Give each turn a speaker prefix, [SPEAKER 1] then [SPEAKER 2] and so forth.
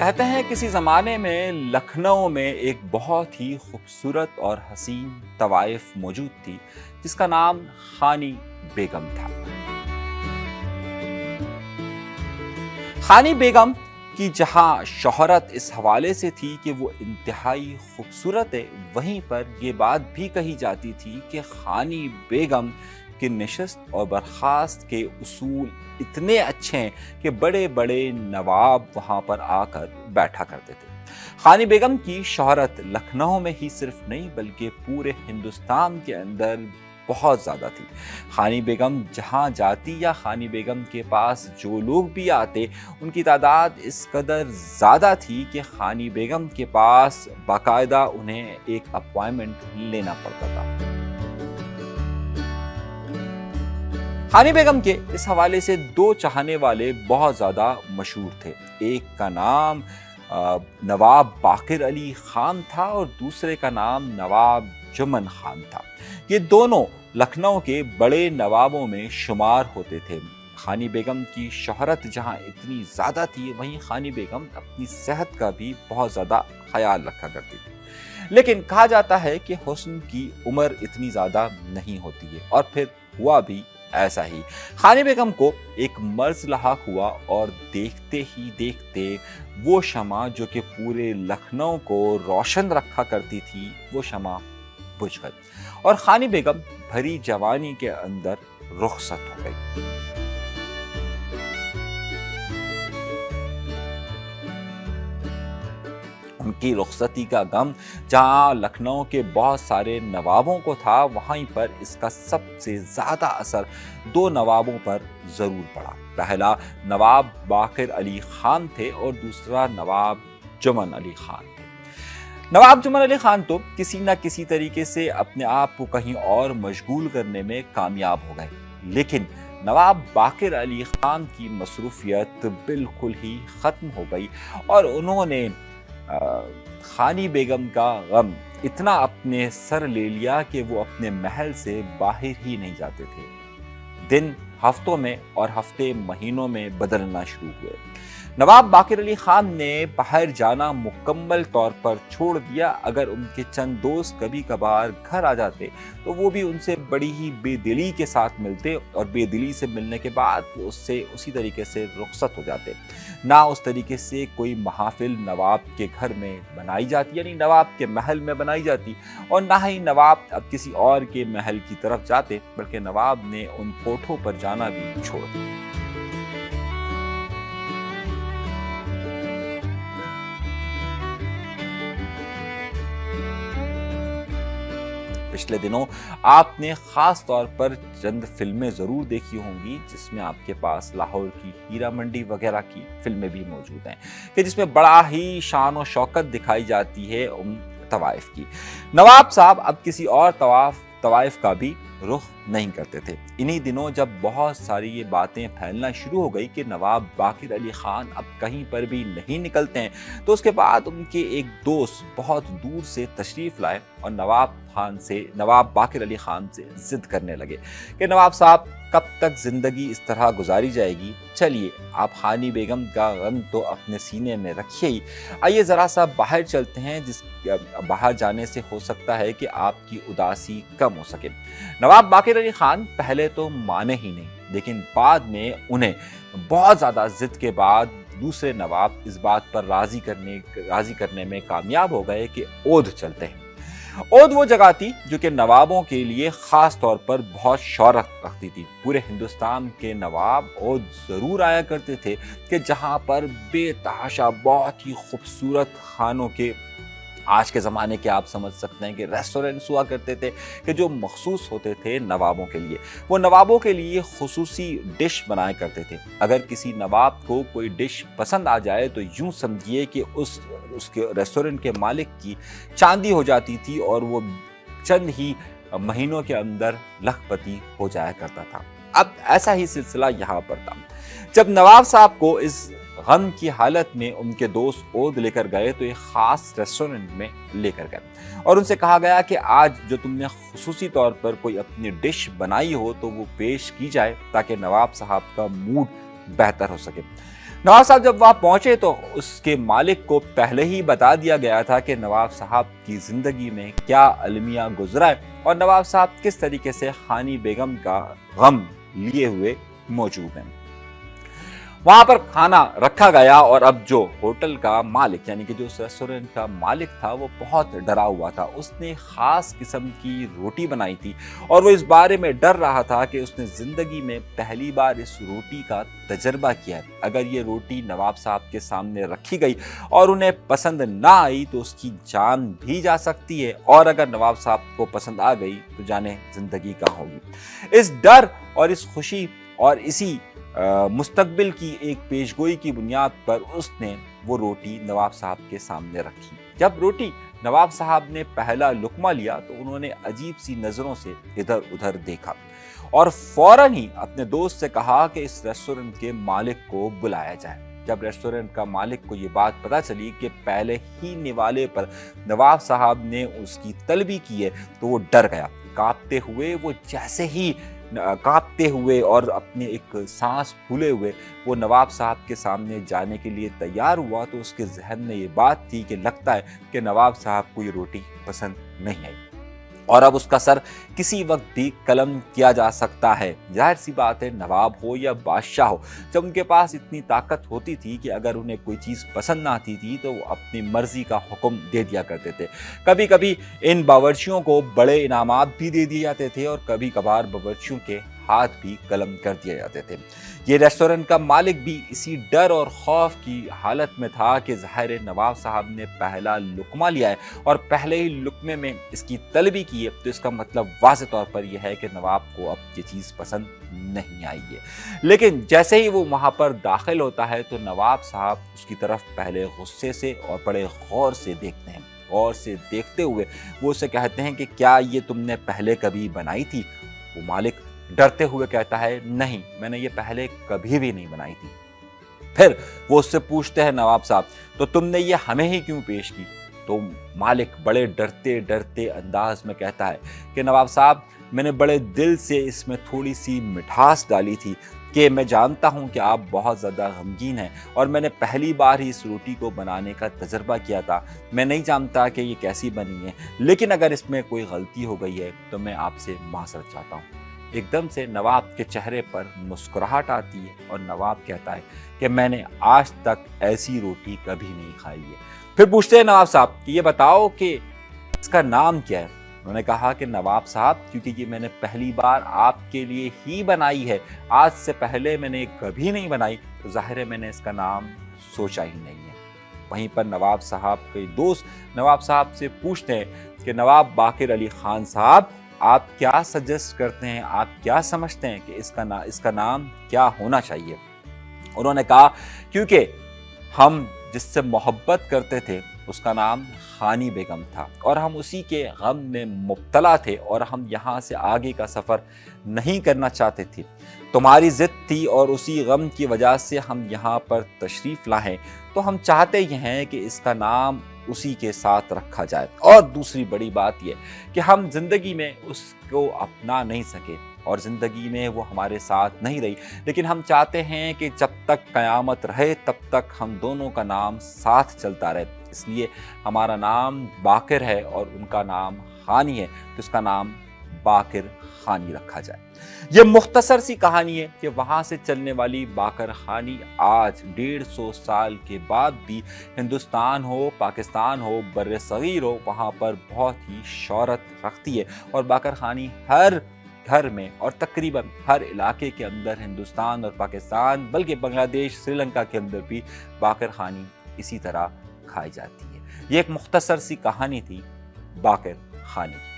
[SPEAKER 1] کہتے ہیں کسی زمانے میں لکھنؤ میں ایک بہت ہی خوبصورت اور حسین طوائف موجود تھی جس کا نام خانی بیگم تھا۔ خانی بیگم کی جہاں شہرت اس حوالے سے تھی کہ وہ انتہائی خوبصورت ہے، وہیں پر یہ بات بھی کہی جاتی تھی کہ خانی بیگم کے نشست اور برخاست کے اصول اتنے اچھے ہیں کہ بڑے بڑے نواب وہاں پر آ کر بیٹھا کرتے تھے۔ خانی بیگم کی شہرت لکھنؤ میں ہی صرف نہیں بلکہ پورے ہندوستان کے اندر بہت زیادہ تھی۔ خانی بیگم جہاں جاتی یا خانی بیگم کے پاس جو لوگ بھی آتے ان کی تعداد اس قدر زیادہ تھی کہ خانی بیگم کے پاس باقاعدہ انہیں ایک اپوائنٹمنٹ لینا پڑتا تھا۔ خانی بیگم کے اس حوالے سے دو چاہنے والے بہت زیادہ مشہور تھے، ایک کا نام نواب باقر علی خان تھا اور دوسرے کا نام نواب جمن خان تھا۔ یہ دونوں لکھنؤ کے بڑے نوابوں میں شمار ہوتے تھے۔ خانی بیگم کی شہرت جہاں اتنی زیادہ تھی وہیں خانی بیگم اپنی صحت کا بھی بہت زیادہ خیال رکھا کرتی تھی، لیکن کہا جاتا ہے کہ حسن کی عمر اتنی زیادہ نہیں ہوتی ہے، اور پھر ہوا بھی ایسا ہی۔ خانی بیگم کو ایک مرض لاحق ہوا اور دیکھتے ہی دیکھتے وہ شمع جو کہ پورے لکھنؤ کو روشن رکھا کرتی تھی وہ شمع بجھ گئی اور خانی بیگم بھری جوانی کے اندر رخصت ہو گئی۔ ان کی رخصتی کا غم جہاں لکھنؤ کے بہت سارے نوابوں کو تھا، وہیں پر اس کا سب سے زیادہ اثر دو نوابوں پر ضرور پڑا۔ پہلا نواب باقر علی خان تھے اور دوسرا نواب جمن علی خان تھے۔ نواب جمن علی خان تو کسی نہ کسی طریقے سے اپنے آپ کو کہیں اور مشغول کرنے میں کامیاب ہو گئے، لیکن نواب باقر علی خان کی مصروفیت بالکل ہی ختم ہو گئی اور انہوں نے خانی بیگم کا غم اتنا اپنے سر لے لیا کہ وہ اپنے محل سے باہر ہی نہیں جاتے تھے۔ دن ہفتوں میں اور ہفتے مہینوں میں بدلنا شروع ہوئے۔ نواب باقر علی خان نے باہر جانا مکمل طور پر چھوڑ دیا۔ اگر ان کے چند دوست کبھی کبھار گھر آ جاتے تو وہ بھی ان سے بڑی ہی بے دلی کے ساتھ ملتے اور بے دلی سے ملنے کے بعد وہ اس سے اسی طریقے سے رخصت ہو جاتے۔ نہ اس طریقے سے کوئی محافل نواب کے گھر میں بنائی جاتی، یعنی نواب کے محل میں بنائی جاتی، اور نہ ہی نواب اب کسی اور کے محل کی طرف جاتے، بلکہ نواب نے ان کوٹھوں پر جانا بھی چھوڑ دیا۔ پچھلے دنوں آپ نے خاص طور پر چند فلمیں ضرور دیکھی ہوں گی جس میں آپ کے پاس لاہور کی ہیرا منڈی وغیرہ کی فلمیں بھی موجود ہیں، کہ جس میں بڑا ہی شان و شوکت دکھائی جاتی ہے ان طوائف کی۔ نواب صاحب اب کسی اور طوائف کا بھی رخ نہیں کرتے تھے۔ انہی دنوں جب بہت ساری یہ باتیں پھیلنا شروع ہو گئی کہ نواب باقر علی خان اب کہیں پر بھی نہیں نکلتے ہیں، تو اس کے بعد ان کے ایک دوست بہت دور سے تشریف لائے اور نواب باقر علی خان سے ضد کرنے لگے کہ نواب صاحب کب تک زندگی اس طرح گزاری جائے گی؟ چلیے آپ خانی بیگم کا غم تو اپنے سینے میں رکھیے ہی، آئیے ذرا سا باہر چلتے ہیں، باہر جانے سے ہو سکتا ہے کہ آپ کی اداسی کم ہو سکے۔ نواب باقر علی خان پہلے تو مانے ہی نہیں، لیکن بعد میں انہیں بہت زیادہ ضد کے بعد دوسرے نواب اس بات پر راضی کرنے میں کامیاب ہو گئے کہ اودھ چلتے ہیں۔ اودھ وہ جگہ تھی جو کہ نوابوں کے لیے خاص طور پر بہت شہرت رکھتی تھی۔ پورے ہندوستان کے نواب اودھ ضرور آیا کرتے تھے کہ جہاں پر بے تحاشا بہت ہی خوبصورت خانوں کے، آج کے زمانے کے آپ سمجھ سکتے ہیں کہ ریسٹورنٹس ہوا کرتے تھے کہ جو مخصوص ہوتے تھے نوابوں کے لیے۔ وہ نوابوں کے لیے خصوصی ڈش بنایا کرتے تھے۔ اگر کسی نواب کو کوئی ڈش پسند آ جائے تو یوں سمجھیے کہ اس کے ریسٹورنٹ کے مالک کی چاندی ہو جاتی تھی اور وہ چند ہی مہینوں کے اندر لکھ پتی ہو جایا کرتا تھا۔ اب ایسا ہی سلسلہ یہاں پر تھا۔ جب نواب صاحب کو اس غم کی حالت میں ان کے دوست اودھ لے کر گئے تو ایک خاص ریسٹورنٹ میں لے کر گئے اور ان سے کہا گیا کہ آج جو تم نے خصوصی طور پر کوئی اپنی ڈش بنائی ہو تو وہ پیش کی جائے تاکہ نواب صاحب کا موڈ بہتر ہو سکے۔ नवाब साहब जब वहां पहुंचे तो उसके मालिक को पहले ही बता दिया गया था कि नवाब साहब की जिंदगी में क्या अलमिया गुजरा है और नवाब साहब किस तरीके से खानी बेगम का गम लिए हुए मौजूद हैं। वहां पर खाना रखा गया और अब जो होटल का मालिक यानी कि जो उस रेस्टोरेंट का मालिक था वो बहुत डरा हुआ था। उसने खास किस्म की रोटी बनाई थी और वो इस बारे में डर रहा था कि उसने जिंदगी में पहली बार इस रोटी का तजर्बा किया है। अगर ये रोटी नवाब साहब के सामने रखी गई और उन्हें पसंद ना आई तो उसकी जान भी जा सकती है और अगर नवाब साहब को पसंद आ गई तो जाने जिंदगी कहाँ होगी। इस डर और इस खुशी और इसी मुस्तकबिल की एक पेशगोई की बुनियाद पर उसने वो रोटी नवाब साहब के सामने रखी। जब रोटी नवाब साहब ने पहला लुकमा लिया तो उन्होंने अजीब सी नजरों से इधर उधर देखा और फौरन ही अपने दोस्त से कहा कि इस रेस्टोरेंट के मालिक को बुलाया जाए। जब रेस्टोरेंट का मालिक को ये बात पता चली कि पहले ही निवाले पर नवाब साहब ने उसकी तलबी की है तो वो डर गया। कांपते हुए और अपने एक सांस फूले हुए वो नवाब साहब के सामने जाने के लिए तैयार हुआ तो उसके जहन में ये बात थी कि लगता है कि नवाब साहब को ये रोटी पसंद नहीं आई और अब उसका सर किसी वक्त भी कलम किया जा सकता है। जाहिर सी बात है, नवाब हो या बादशाह हो, जब उनके पास इतनी ताकत होती थी कि अगर उन्हें कोई चीज़ पसंद ना आती थी तो वो अपनी मर्जी का हुक्म दे दिया करते थे। कभी कभी इन बावर्चियों को बड़े इनामात भी दे दिए जाते थे और कभी कभार बावर्चियों के हाथ भी कलम कर दिए जाते थे। ये रेस्टोरेंट का मालिक भी इसी डर और खौफ की हालत में था कि ज़ाहिर नवाब साहब ने पहला लुकमा लिया है और पहले ही लुकमे में इसकी तलबी की है तो इसका मतलब वाज़ेह तौर पर यह है कि नवाब को अब ये चीज़ पसंद नहीं आई है। लेकिन जैसे ही वो वहाँ पर दाखिल होता है तो नवाब साहब उसकी तरफ पहले गुस्से से और बड़े गौर से देखते हैं। गौर से देखते हुए वो उसे कहते हैं कि क्या ये तुमने पहले कभी बनाई थी? वो मालिक डरते हुए कहता है, नहीं, मैंने ये पहले कभी भी नहीं बनाई थी। फिर वो उससे पूछते हैं, नवाब साहब तो तुमने ये हमें ही क्यों पेश की? तो मालिक बड़े डरते डरते अंदाज में कहता है कि नवाब साहब, मैंने बड़े दिल से इसमें थोड़ी सी मिठास डाली थी कि मैं जानता हूं कि आप बहुत ज़्यादा गमगीन हैं और मैंने पहली बार ही इस रोटी को बनाने का तजर्बा किया था। मैं नहीं जानता कि ये कैसी बनी है, लेकिन अगर इसमें कोई गलती हो गई है तो मैं आपसे माफ़रत चाहता हूँ। एकदम से नवाब के चेहरे पर मुस्कुराहट आती है और नवाब कहता है कि मैंने आज तक ऐसी रोटी कभी नहीं खाई है। फिर पूछते हैं नवाब साहब कि ये बताओ कि इसका नाम क्या है? उन्होंने कहा कि नवाब साहब, क्योंकि ये मैंने पहली बार आपके लिए ही बनाई है, आज से पहले मैंने कभी नहीं बनाई, तो जाहिर है मैंने इसका नाम सोचा ही नहीं है। वहीं पर नवाब साहब के दोस्त नवाब साहब से पूछते हैं कि नवाब बाकिर अली खान साहब, आप क्या सजेस्ट करते हैं, आप क्या समझते हैं कि इसका नाम क्या होना चाहिए? उन्होंने कहा, क्योंकि हम जिससे मोहब्बत करते थे उसका नाम खानी बेगम था और हम उसी के गम में मुब्तला थे और हम यहाँ से आगे का सफ़र नहीं करना चाहते थे। तुम्हारी ज़िद थी और उसी गम की वजह से हम यहाँ पर तशरीफ़ लाए, तो हम चाहते ही हैं कि इसका नाम उसी के साथ रखा जाए। और दूसरी बड़ी बात यह कि हम जिंदगी में उसको अपना नहीं सके और ज़िंदगी में वो हमारे साथ नहीं रही, लेकिन हम चाहते हैं कि जब तक क़यामत रहे तब तक हम दोनों का नाम साथ चलता रहे। इसलिए हमारा नाम बाकिर है और उनका नाम खानी है, तो उसका नाम बाकिर खानी रखा जाए। ये मुख्तसर सी कहानी है कि वहाँ से चलने वाली बाकर खानी आज 150 साल के बाद भी हिंदुस्तान हो, पाकिस्तान हो, बर्रे सगीर हो, वहाँ पर बहुत ही शोहरत रखती है और बाकर खानी हर घर में और तकरीबन हर इलाके के अंदर, हिंदुस्तान और पाकिस्तान बल्कि बांग्लादेश, श्रीलंका के अंदर भी बाकर खानी इसी तरह खाई जाती है। ये एक मुख्तसर सी कहानी थी बाकर खानी की।